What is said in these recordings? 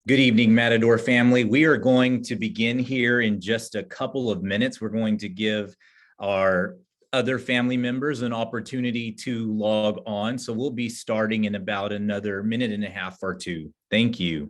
Good evening, Matador family. We are going to begin here in just a couple of minutes. We're going to give our other family members an opportunity to log on. So we'll be starting in about another minute and a half or two. Thank you.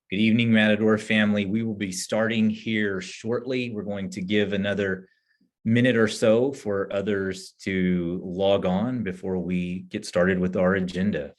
Good evening, Matador family. We will be starting here shortly. We're going to give another minute or so for others to log on before we get started with our agenda.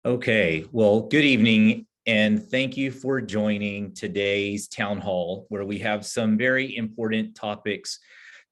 Okay, well, good evening, and thank you for joining today's town hall, where we have some very important topics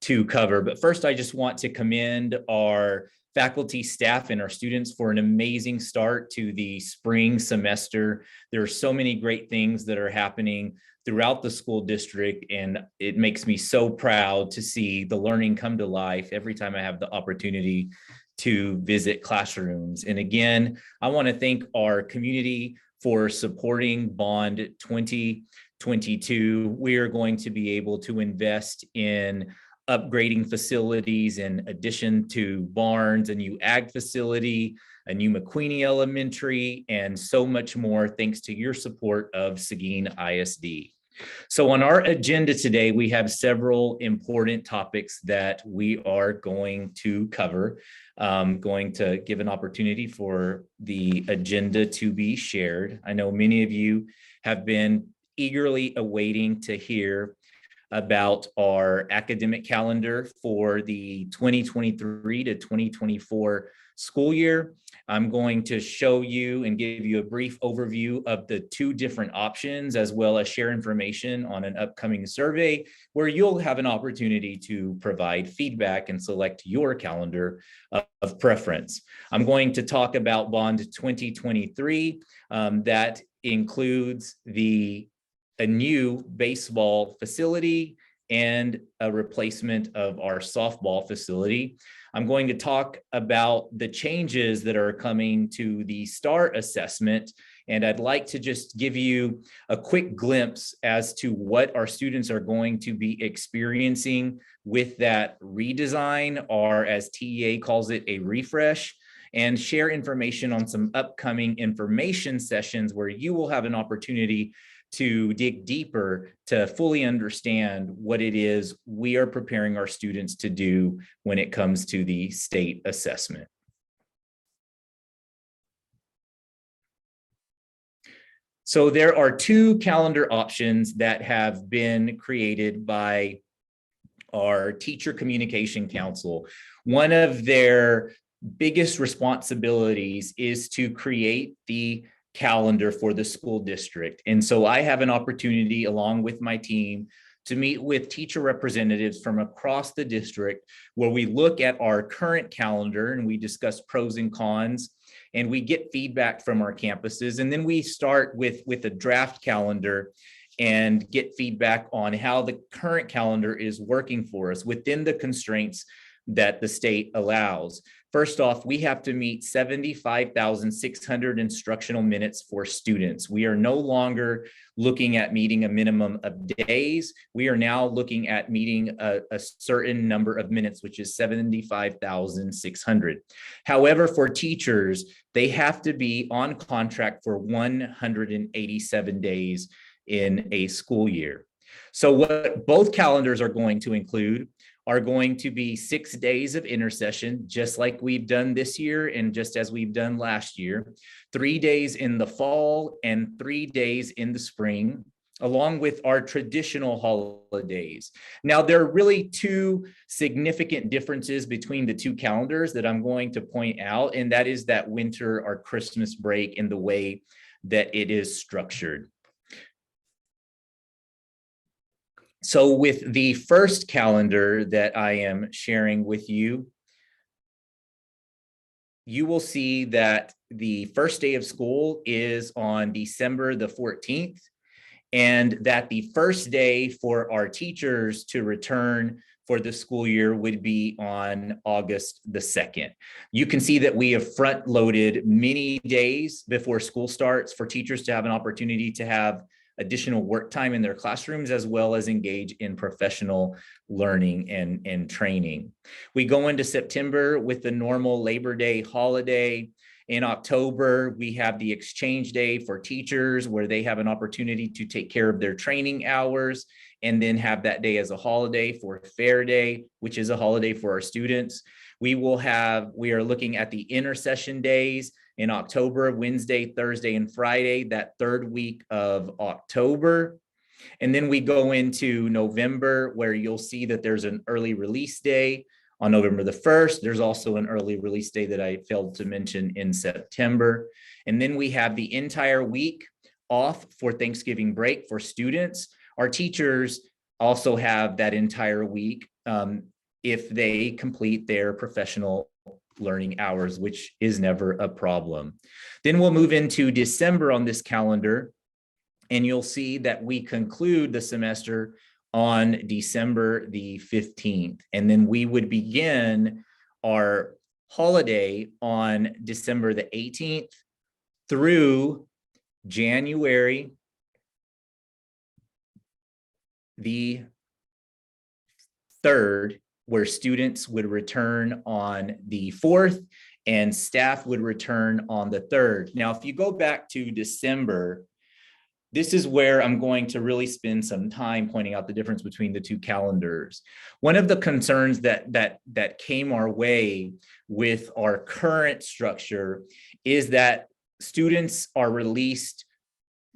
to cover. But first, I just want to commend our faculty, staff, and our students for an amazing start to the spring semester. There are so many great things that are happening throughout the school district, and it makes me so proud to see the learning come to life every time I have the opportunity to visit classrooms. And again, I want to thank our community for supporting Bond 2022. We are going to be able to invest in upgrading facilities in addition to barns, a new ag facility, a new McQueenie Elementary, and so much more thanks to your support of Seguin ISD. So on our agenda today, we have several important topics that we are going to cover. Going to give an opportunity for the agenda to be shared. I know many of you have been eagerly awaiting to hear about our academic calendar for the 2023 to 2024 school year. I'm going to show you and give you a brief overview of the two different options, as well as share information on an upcoming survey where you'll have an opportunity to provide feedback and select your calendar of preference. I'm going to talk about Bond 2023. That includes a new baseball facility and a replacement of our softball facility. I'm going to talk about the changes that are coming to the STAR assessment, and I'd like to just give you a quick glimpse as to what our students are going to be experiencing with that redesign, or as TEA calls it, a refresh. and share information on some upcoming information sessions where you will have an opportunity to dig deeper to fully understand what it is we are preparing our students to do when it comes to the state assessment. So there are two calendar options that have been created by our Teacher Communication Council. One of their biggest responsibilities is to create the calendar for the school district. And so I have an opportunity along with my team to meet with teacher representatives from across the district where we look at our current calendar and we discuss pros and cons, and we get feedback from our campuses. And then we start with a draft calendar and get feedback on how the current calendar is working for us within the constraints that the state allows. First off, we have to meet 75,600 instructional minutes for students. We are no longer looking at meeting a minimum of days. We are now looking at meeting a certain number of minutes, which is 75,600. However, for teachers, they have to be on contract for 187 days in a school year. So what both calendars are going to include are going to be 6 days of intersession, just like we've done this year and just as we've done last year, 3 days in the fall and 3 days in the spring, along with our traditional holidays. Now, there are really two significant differences between the two calendars that I'm going to point out, and that is that winter or Christmas break and the way that it is structured. So with the first calendar that I am sharing with you, you will see that the first day of school is on December the 14th, and that the first day for our teachers to return for the school year would be on August the 2nd. You can see that we have front loaded many days before school starts for teachers to have an opportunity to have additional work time in their classrooms, as well as engage in professional learning and training. We go into September with the normal Labor Day holiday. In October, we have the exchange day for teachers where they have an opportunity to take care of their training hours and then have that day as a holiday for Fair Day, which is a holiday for our students. We are looking at the intersession days in October, Wednesday, Thursday, and Friday, that third week of October. And then we go into November, where you'll see that there's an early release day on November the 1st. There's also an early release day that I failed to mention in September. And then we have the entire week off for Thanksgiving break for students. Our teachers also have that entire week if they complete their professional learning hours, which is never a problem. Then we'll move into December on this calendar, and you'll see that we conclude the semester on December the 15th. And then we would begin our holiday on December the 18th through January the 3rd, where students would return on the 4th and staff would return on the 3rd. Now, if you go back to December, this is where I'm going to really spend some time pointing out the difference between the two calendars. One of the concerns that came our way with our current structure is that students are released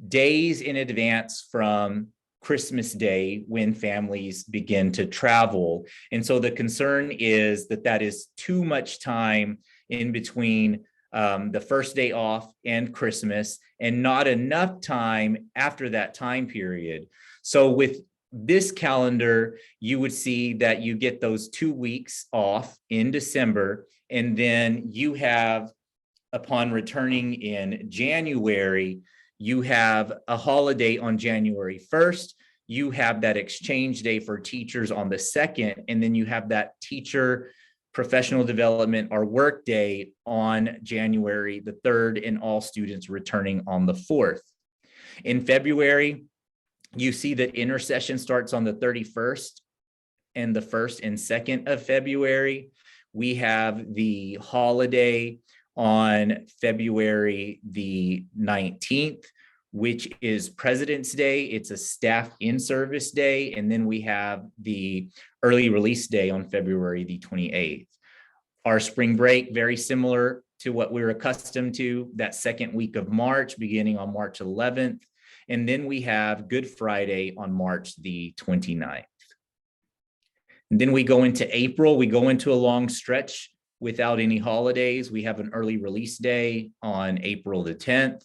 days in advance from Christmas Day when families begin to travel. And so the concern is that that is too much time in between the first day off and Christmas, and not enough time after that time period. So with this calendar, you would see that you get those 2 weeks off in December, and then you have, upon returning in January, you have a holiday on January 1st. You have that exchange day for teachers on the 2nd, and then you have that teacher professional development or work day on January the 3rd, and all students returning on the 4th. In February, you see that intersession starts on the 31st and the 1st and 2nd of February. We have the holiday on February the 19th, which is President's Day. It's a staff in-service day. And then we have the early release day on February the 28th. Our spring break, very similar to what we're accustomed to, that second week of March, beginning on March 11th. And then we have Good Friday on March the 29th. And then we go into April, we go into a long stretch without any holidays. We have an early release day on April the 10th.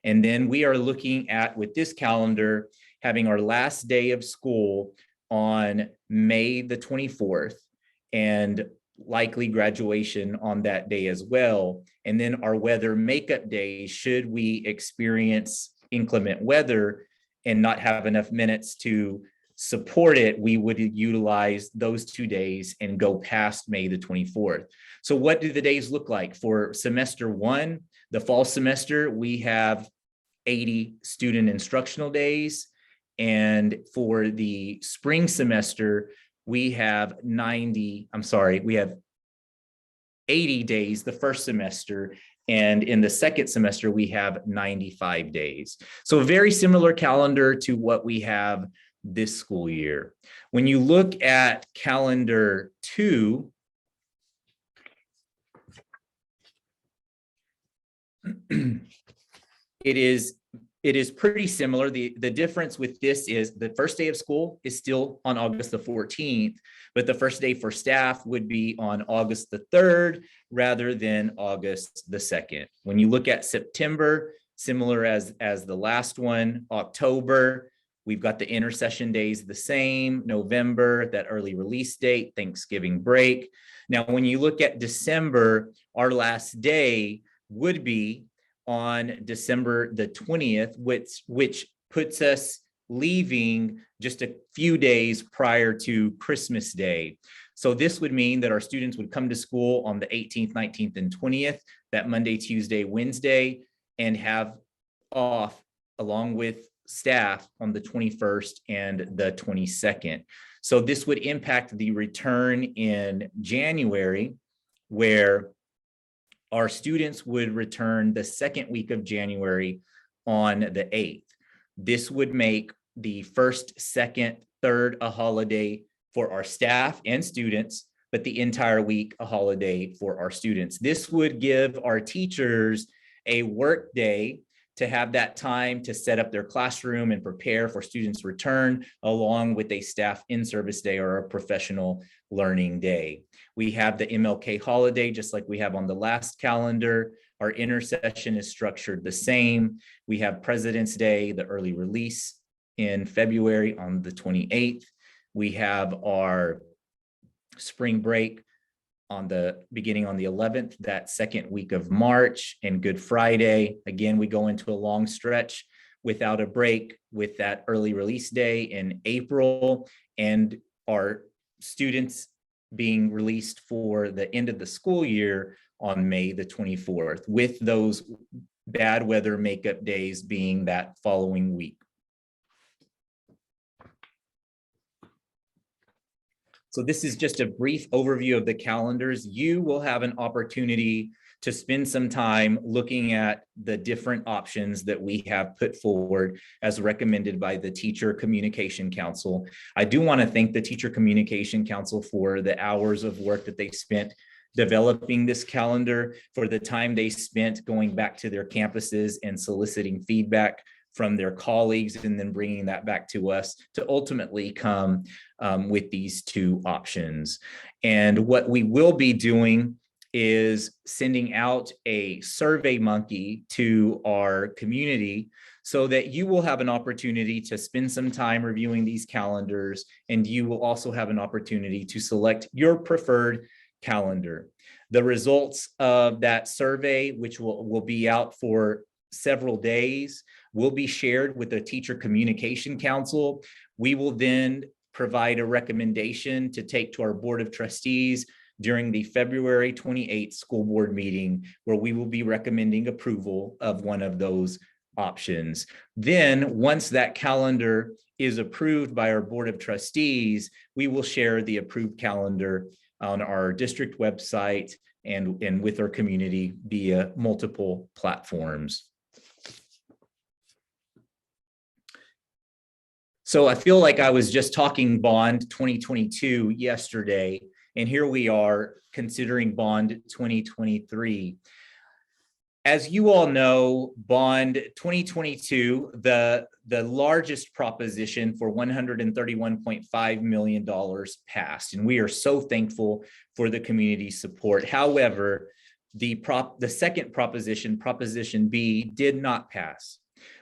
And then we are looking at, with this calendar, having our last day of school on May the 24th and likely graduation on that day as well. And then our weather makeup days, should we experience inclement weather and not have enough minutes to support it, we would utilize those 2 days and go past May the 24th. So what do the days look like? For semester one, the fall semester, we have 80 student instructional days. And for the spring semester, we have 80 days the first semester. And in the second semester, we have 95 days. So very similar calendar to what we have this school year. When you look at calendar 2, it is pretty similar. The difference with this is the first day of school is still on August the 14th, but the first day for staff would be on August the 3rd rather than August the 2nd. When you look at September, similar as the last one. October, we've got the intersession days the same. November, that early release date, Thanksgiving break. Now, when you look at December, our last day would be on December the 20th, which puts us leaving just a few days prior to Christmas Day. So this would mean that our students would come to school on the 18th, 19th, and 20th, that Monday, Tuesday, Wednesday, and have off along with staff on the 21st and the 22nd. So this would impact the return in January, where our students would return the second week of January on the 8th. This would make the first, second, third a holiday for our staff and students, but the entire week a holiday for our students. This would give our teachers a work day to have that time to set up their classroom and prepare for students' return, along with a staff in-service day or a professional learning day. We have the MLK holiday, just like we have on the last calendar. Our intersession is structured the same. We have President's Day, the early release in February on the 28th. We have our spring break on the beginning on the 11th, that second week of March, and Good Friday. Again, we go into a long stretch without a break with that early release day in April, and our students being released for the end of the school year on May the 24th, with those bad weather makeup days being that following week. So this is just a brief overview of the calendars. You will have an opportunity to spend some time looking at the different options that we have put forward as recommended by the Teacher Communication Council. I do want to thank the Teacher Communication Council for the hours of work that they spent developing this calendar, for the time they spent going back to their campuses and soliciting feedback from their colleagues, and then bringing that back to us to ultimately come with these two options. And what we will be doing is sending out a survey monkey to our community so that you will have an opportunity to spend some time reviewing these calendars, and you will also have an opportunity to select your preferred calendar. The results of that survey, which will be out for several days, will be shared with the Teacher Communication Council. We will then provide a recommendation to take to our Board of Trustees during the February 28th school board meeting, where we will be recommending approval of one of those options. Then, once that calendar is approved by our Board of Trustees, we will share the approved calendar on our district website and with our community via multiple platforms. So I feel like I was just talking Bond 2022 yesterday, and here we are considering Bond 2023. As you all know, Bond 2022, the largest proposition for $131.5 million passed, and we are so thankful for the community support. However, the second proposition, Proposition B, did not pass.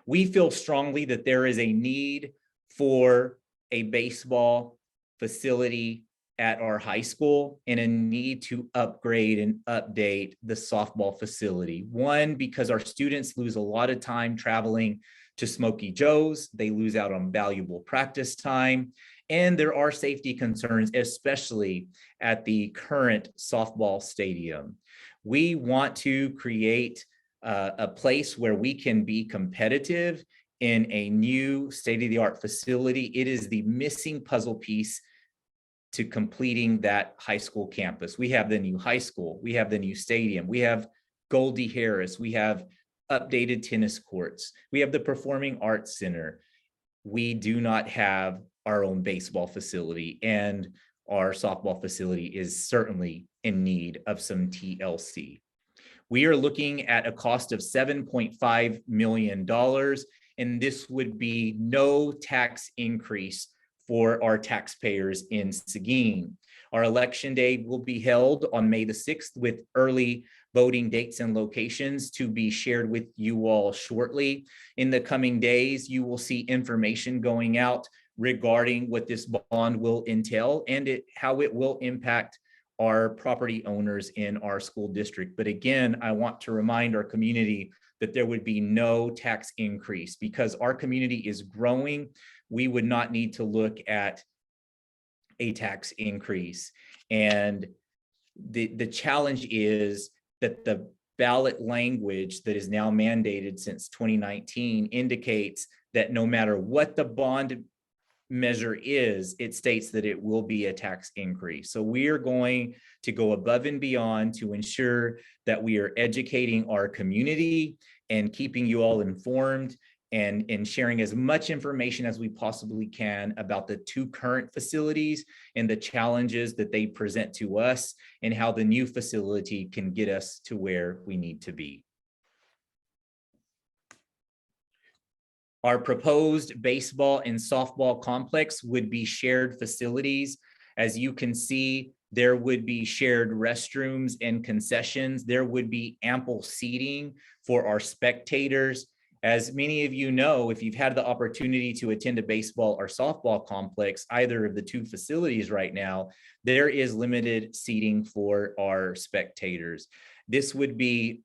We feel strongly that there is a need for a baseball facility at our high school and a need to upgrade and update the softball facility. One, because our students lose a lot of time traveling to Smoky Joe's. They lose out on valuable practice time. And there are safety concerns, especially at the current softball stadium. We want to create a place where we can be competitive in a new state-of-the-art facility. It is the missing puzzle piece to completing that high school campus. We have the new high school, we have the new stadium, we have Gutierrez, we have updated tennis courts, we have the Performing Arts Center. We do not have our own baseball facility, and our softball facility is certainly in need of some TLC. We are looking at a cost of $7.5 million, and this would be no tax increase for our taxpayers in Seguin. Our election day will be held on May the 6th with early voting dates and locations to be shared with you all shortly. In the coming days, you will see information going out regarding what this bond will entail and how it will impact our property owners in our school district. But again, I want to remind our community that there would be no tax increase because our community is growing. We would not need to look at a tax increase. And the challenge is that the ballot language that is now mandated since 2019 indicates that no matter what the bond measure is, it states that it will be a tax increase. So we are going to go above and beyond to ensure that we are educating our community and keeping you all informed and sharing as much information as we possibly can about the two current facilities and the challenges that they present to us and how the new facility can get us to where we need to be. Our proposed baseball and softball complex would be shared facilities. As you can see, there would be shared restrooms and concessions. There would be ample seating for our spectators. As many of you know, if you've had the opportunity to attend a baseball or softball complex, either of the two facilities right now, there is limited seating for our spectators. This would be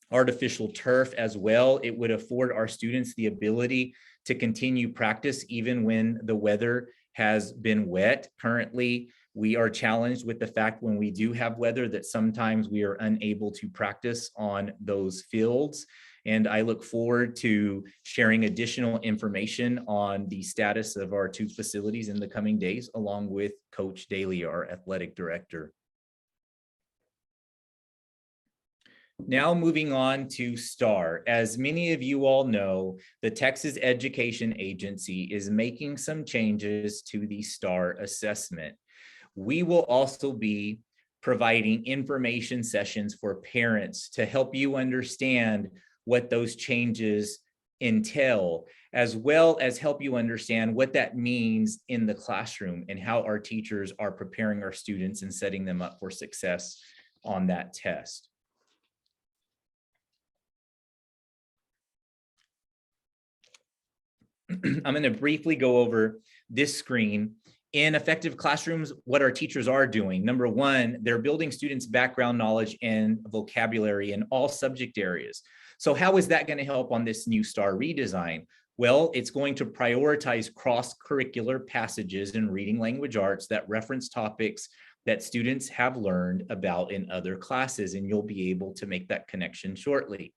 artificial turf as well. It would afford our students the ability to continue practice even when the weather has been wet. Currently, we are challenged with the fact when we do have weather that sometimes we are unable to practice on those fields. And I look forward to sharing additional information on the status of our two facilities in the coming days, along with Coach Daly, our athletic director. Now moving on to STAR. As many of you all know, the Texas Education Agency is making some changes to the STAR assessment. We will also be providing information sessions for parents to help you understand what those changes entail, as well as help you understand what that means in the classroom and how our teachers are preparing our students and setting them up for success on that test. I'm going to briefly go over this screen. In effective classrooms, what our teachers are doing. Number one, they're building students' background knowledge and vocabulary in all subject areas. So how is that going to help on this new STAR redesign? Well, it's going to prioritize cross-curricular passages in reading language arts that reference topics that students have learned about in other classes, and you'll be able to make that connection shortly.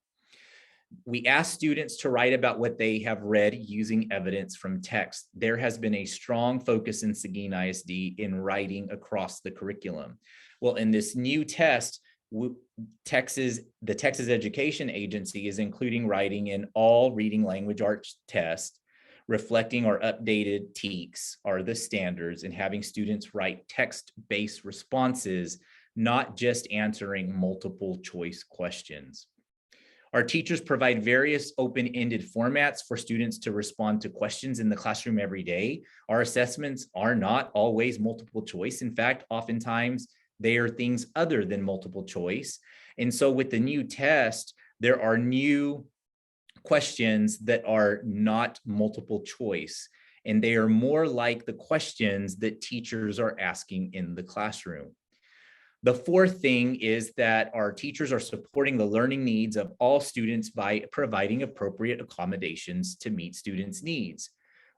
We ask students to write about what they have read using evidence from text. There has been a strong focus in Seguin ISD in writing across the curriculum. Well, in this new test, the Texas Education Agency is including writing in all reading language arts tests, reflecting our updated TEKS, are the standards, and having students write text-based responses, not just answering multiple choice questions. Our teachers provide various open-ended formats for students to respond to questions in the classroom every day. Our assessments are not always multiple choice. In fact, oftentimes they are things other than multiple choice. And so with the new test, there are new questions that are not multiple choice, and they are more like the questions that teachers are asking in the classroom. The fourth thing is that our teachers are supporting the learning needs of all students by providing appropriate accommodations to meet students' needs.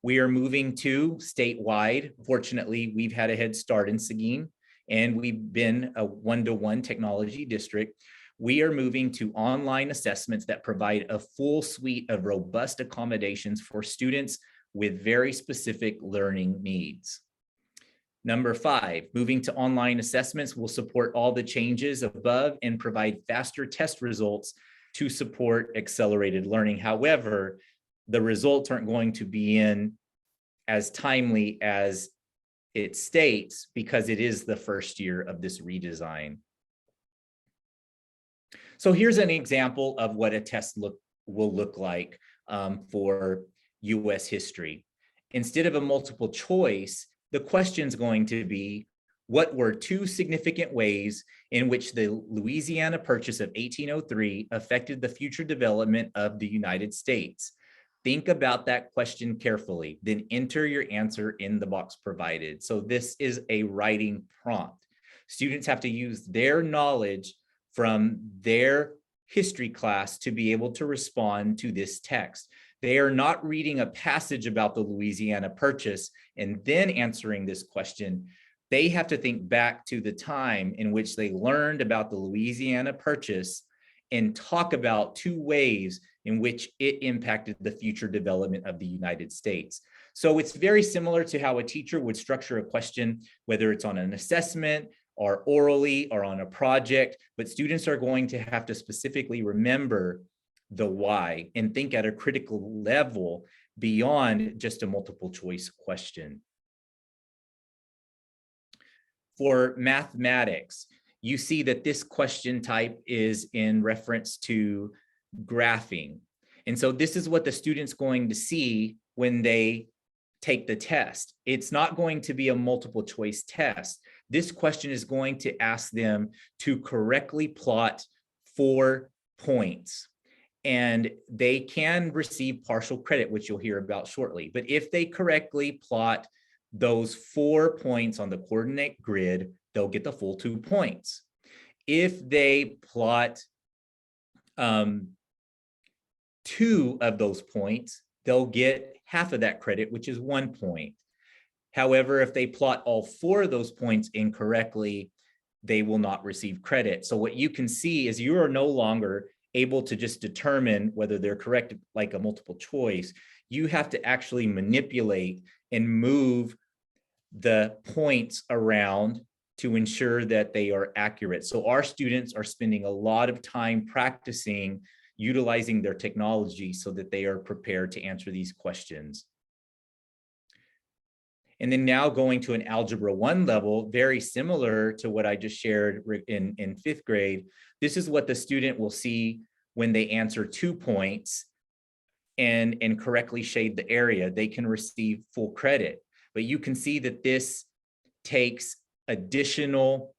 We are moving to statewide. Fortunately, we've had a head start in Seguin, and we've been a one-to-one technology district. We are moving to online assessments that provide a full suite of robust accommodations for students with very specific learning needs. Number 5, moving to online assessments will support all the changes above and provide faster test results to support accelerated learning. However, the results aren't going to be in as timely as it states because it is the first year of this redesign. So here's an example of what a test will look like for US history. Instead of a multiple choice, the question's going to be, what were 2 significant ways in which the Louisiana Purchase of 1803 affected the future development of the United States? Think about that question carefully, then enter your answer in the box provided. So this is a writing prompt. Students have to use their knowledge from their history class to be able to respond to this text. They are not reading a passage about the Louisiana Purchase and then answering this question. They have to think back to the time in which they learned about the Louisiana Purchase and talk about 2 ways in which it impacted the future development of the United States. So it's very similar to how a teacher would structure a question, whether it's on an assessment or orally or on a project, but students are going to have to specifically remember the why and think at a critical level beyond just a multiple choice question. For mathematics, you see that this question type is in reference to graphing. And so this is what the student's going to see when they take the test. It's not going to be a multiple choice test. This question is going to ask them to correctly plot 4 points. And they can receive partial credit, which you'll hear about shortly. But if they correctly plot those 4 points on the coordinate grid, they'll get the full 2 points. If they plot 2 of those points, they'll get half of that credit, which is 1 point. However, if they plot all 4 of those points incorrectly, they will not receive credit. So what you can see is you are no longer able to just determine whether they're correct like a multiple choice. You have to actually manipulate and move the points around to ensure that they are accurate. So our students are spending a lot of time practicing utilizing their technology so that they are prepared to answer these questions. And then now going to an Algebra 1 level, very similar to what I just shared in 5th grade, this is what the student will see when they answer 2 points and correctly shade the area. They can receive full credit. But you can see that this takes additional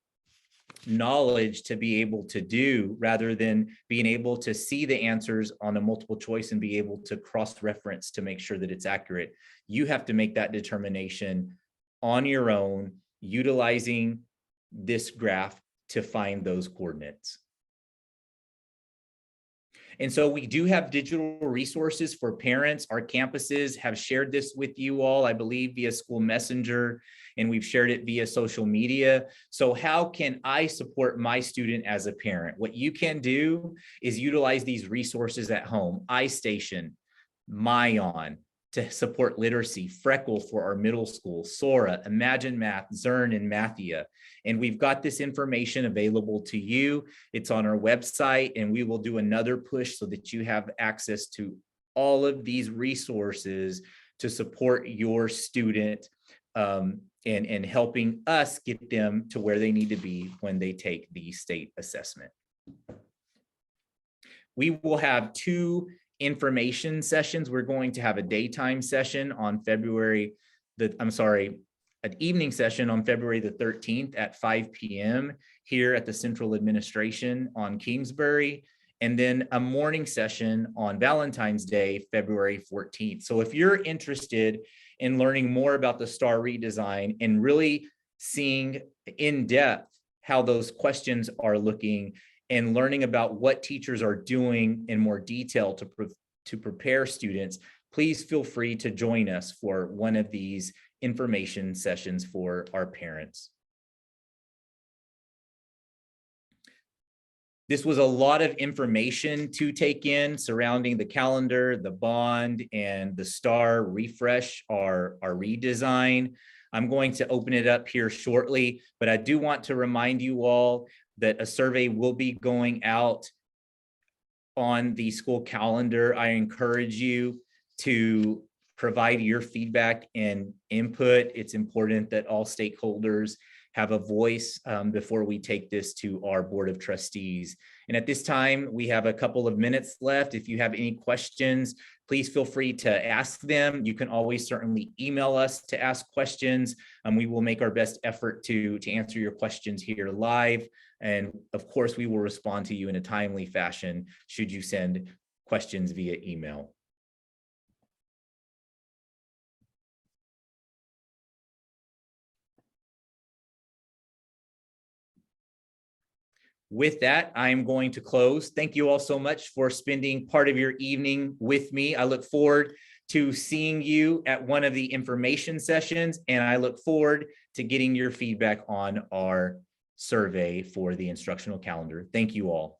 knowledge to be able to do rather than being able to see the answers on a multiple choice and be able to cross-reference to make sure that it's accurate. You have to make that determination on your own, utilizing this graph to find those coordinates. And so we do have digital resources for parents. Our campuses have shared this with you all, I believe, via School Messenger, and we've shared it via social media. So how can I support my student as a parent? What you can do is utilize these resources at home, iStation, Myon, to support literacy, Freckle for our middle school, Sora, Imagine Math, Zern, and Mathia. And we've got this information available to you. It's on our website, and we will do another push so that you have access to all of these resources to support your student and helping us get them to where they need to be when they take the state assessment. We will have 2 information sessions. We're going to have a daytime session on an evening session on February the 13th at 5 p.m. here at the Central Administration on Kingsbury, and then a morning session on Valentine's Day, February 14th. So if you're interested in learning more about the STAR redesign and really seeing in depth how those questions are looking and learning about what teachers are doing in more detail to prepare students, please feel free to join us for one of these information sessions for our parents. This was a lot of information to take in surrounding the calendar, the bond, and the STAR refresh, our redesign. I'm going to open it up here shortly, but I do want to remind you all that a survey will be going out on the school calendar. I encourage you to provide your feedback and input. It's important that all stakeholders have a voice before we take this to our Board of Trustees. And at this time, we have a couple of minutes left. If you have any questions, please feel free to ask them. You can always certainly email us to ask questions. We will make our best effort to answer your questions here live. And of course, we will respond to you in a timely fashion should you send questions via email. With that, I'm going to close. Thank you all so much for spending part of your evening with me. I look forward to seeing you at one of the information sessions, and I look forward to getting your feedback on our survey for the instructional calendar. Thank you all.